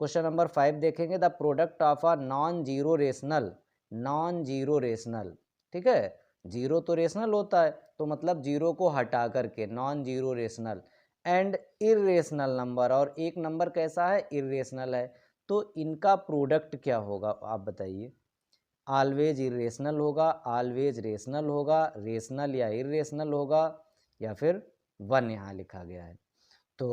Question number 5 देखेंगे, the product of a non zero rational, ठीक है, जीरो तो रेशनल होता है, तो मतलब जीरो को हटा करके non zero rational and irrational number, और एक नंबर कैसा है, इर्रेशनल है, तो इनका प्रोडक्ट क्या होगा आप बताइए। ऑलवेज इरेशनल होगा, ऑलवेज रेशनल होगा, रेशनल या इरेशनल होगा, या फिर वन यहाँ लिखा गया है। तो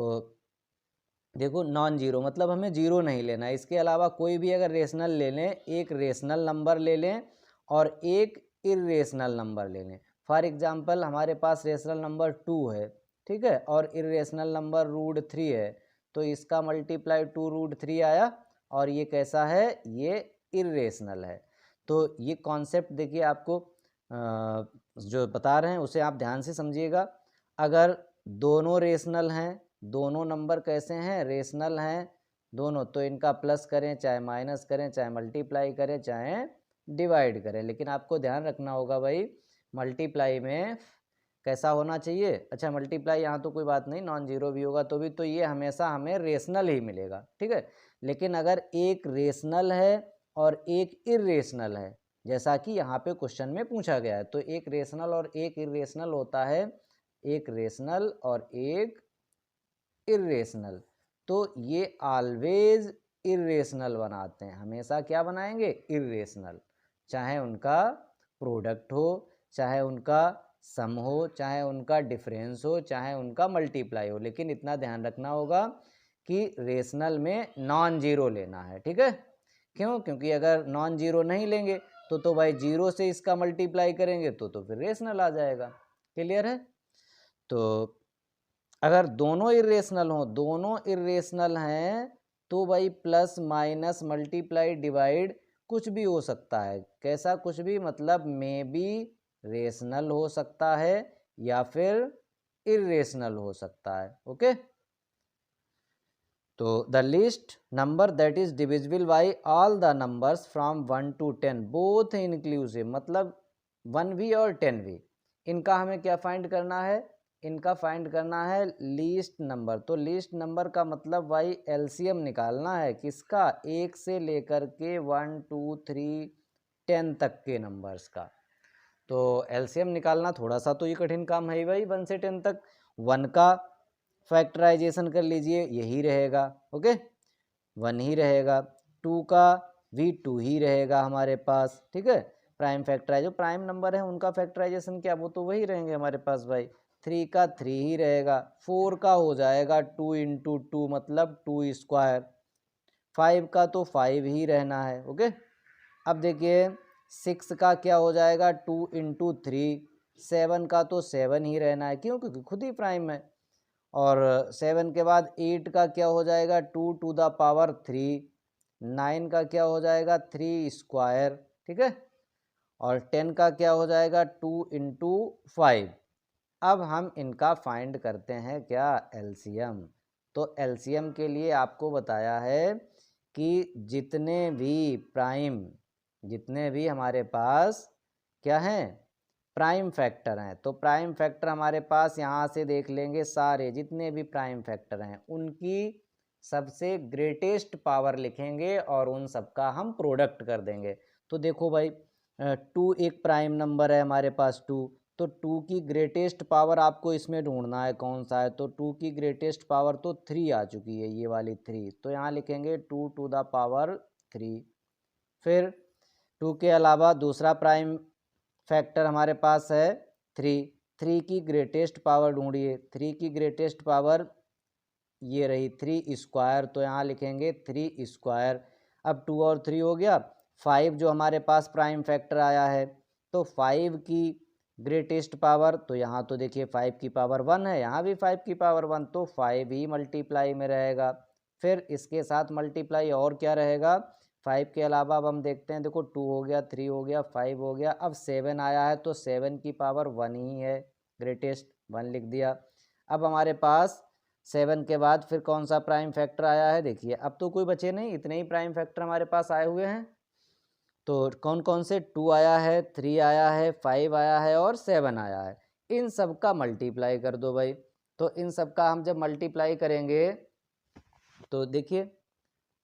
देखो नॉन जीरो मतलब हमें जीरो नहीं लेना है, इसके अलावा कोई भी अगर रेशनल ले लें, एक रेशनल नंबर ले लें और एक इरेशनल नंबर ले लें। फॉर एग्जांपल हमारे पास रेशनल नंबर 2 है, ठीक है, और इरेशनल नंबर √3 है, तो इसका मल्टीप्लाई 2√3 आया, और ये कैसा है, ये इरेशनल है। तो ये कॉन्सेप्ट देखिए आपको जो बता रहे हैं उसे आप ध्यान से समझिएगा। अगर दोनों रेशनल हैं, दोनों नंबर कैसे हैं, रेशनल हैं दोनों, तो इनका प्लस करें चाहे माइनस करें, चाहे मल्टीप्लाई करें चाहे डिवाइड करें, लेकिन आपको ध्यान रखना होगा भाई मल्टीप्लाई में कैसा होना चाहिए। अच्छा मल्टीप्लाई यहाँ तो कोई बात नहीं, नॉन जीरो भी होगा तो भी, तो ये हमेशा हमें रेशनल ही मिलेगा, ठीक है। लेकिन अगर एक रेशनल है और एक इरेशनल है, जैसा कि यहाँ पे क्वेश्चन में पूछा गया है, तो एक रेशनल और एक इरेशनल होता है, एक रेशनल और एक इरेशनल, तो ये ऑलवेज इरेशनल बनाते हैं, हमेशा क्या बनाएंगे, इरेशनल, चाहे उनका प्रोडक्ट हो, चाहे उनका सम हो, चाहे उनका डिफरेंस हो, चाहे उनका मल्टीप्लाई हो, लेकिन इतना ध्यान रखना होगा कि रेशनल में नॉन जीरो लेना है, ठीक है। क्यों, क्योंकि अगर नॉन जीरो नहीं लेंगे तो भाई जीरो से इसका मल्टीप्लाई करेंगे तो फिर रेशनल आ जाएगा। क्लियर है। तो अगर दोनों इरेशनल हो, दोनों इरेशनल हैं, तो भाई प्लस माइनस मल्टीप्लाई डिवाइड कुछ भी हो सकता है। कैसा कुछ भी, मतलब मे बी रेशनल हो सकता है या फिर इरेशनल हो सकता है। ओके, तो the list number that is divisible by all the numbers from 1 to 10 both inclusive, मतलब 1v और 10v, इनका हमें क्या फाइंड करना है, इनका फाइंड करना है लीस्ट नंबर। तो लीस्ट नंबर का मतलब भाई एलसीएम निकालना है, किसका, 1 से लेकर के 1 2 3 10 तक के नंबर्स का। तो एलसीएम निकालना थोड़ा सा तो ये कठिन काम है भाई, 1 से 10 तक। 1 का फैक्टराइजेशन कर लीजिए, यही रहेगा, ओके, 1 ही रहेगा। 2 का भी 2 ही रहेगा हमारे पास, ठीक है। प्राइम फैक्टराइज, जो प्राइम नंबर है उनका फैक्टराइजेशन क्या, वो तो वही रहेंगे हमारे पास भाई। 3 का 3 ही रहेगा। 4 का हो जाएगा 2 × 2 मतलब 2 स्क्वायर। 5 का तो 5 ही रहना है, ओके। अब देखिए 6 का क्या हो जाएगा, 2 × 3। 7 का तो 7 ही रहना है, क्यों, क्योंकि खुद ही प्राइम है। और 7 के बाद 8 का क्या हो जाएगा, 2 to the power 3। 9 का क्या हो जाएगा, 3 स्क्वायर, ठीक है। और 10 का क्या हो जाएगा, 2 × 5। अब हम इनका फाइंड करते हैं क्या, एलसीएम। तो एलसीएम के लिए आपको बताया है कि जितने भी हमारे पास क्या हैं, प्राइम फैक्टर हैं, तो प्राइम फैक्टर हमारे पास यहाँ से देख लेंगे, सारे जितने भी प्राइम फैक्टर हैं उनकी सबसे ग्रेटेस्ट पावर लिखेंगे और उन सबका हम प्रोडक्ट कर देंगे। तो देखो भाई 2 एक प्राइम नंबर है हमारे पास, 2, तो 2 की ग्रेटेस्ट पावर आपको इसमें ढूंढना है कौन सा है, तो 2 की ग्रेटेस्ट पावर तो 3 आ चुकी है, ये वाली 3, तो यहाँ लिखेंगे 2 to the power 3। फिर 2 के अलावा दूसरा प्राइम फैक्टर हमारे पास है 3। 3 की ग्रेटेस्ट पावर ढूंढिए, 3 की ग्रेटेस्ट पावर ये रही 3 स्क्वायर, तो यहाँ लिखेंगे 3 स्क्वायर। अब 2 और 3 हो गया। 5 जो हमारे पास प्राइम फैक्टर आया है, तो 5 की ग्रेटेस्ट पावर, तो यहाँ तो देखिए 5 की पावर 1 है, यहाँ भी 5 की पावर 1, तो 5 ही मल्टीप्लाई में रहेगा। फिर इसके साथ मल्टीप्लाई और क्या रहेगा, 5 के अलावा अब हम देखते हैं, देखो 2 हो गया, 3 हो गया, 5 हो गया, अब 7 आया है, तो 7 की पावर 1 ही है, ग्रेटेस्ट 1 लिख दिया। अब हमारे पास 7 के बाद फिर कौन सा प्राइम फैक्टर आया है, देखिए अब तो कोई बचे नहीं, इतने ही प्राइम फैक्टर हमारे पास आए हुए हैं। तो कौन कौन से, 2 आया है, 3 आया है, 5 आया है और 7 आया है। इन सब का मल्टीप्लाई कर दो भाई। तो इन सब का हम जब मल्टीप्लाई करेंगे तो देखिए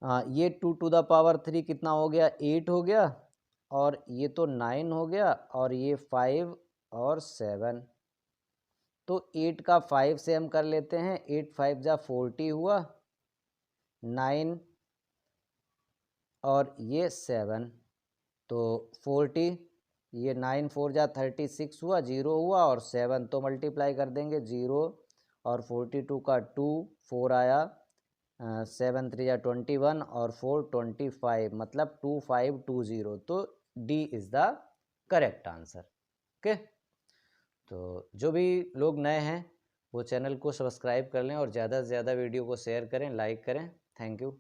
ये 2 to the power 3 कितना हो गया, 8 हो गया, और ये तो 9 हो गया, और ये 5 और 7। तो 8 का 5 से हम कर लेते हैं, 8 5 जा 40 हुआ, 9 और ये 7, तो 40, ये 9 4 जा 36 हुआ, 0 हुआ, और 7 तो मल्टीप्लाई कर देंगे, 0 और 42 का 2, 4 आया, 7 3 जा 21 और 4 25, मतलब 2520। तो D is the correct answer. Okay, तो जो भी लोग नए हैं वो चैनल को सब्सक्राइब कर लें और ज़्यादा से ज़्यादा वीडियो को शेयर करें, लाइक करें। Thank you.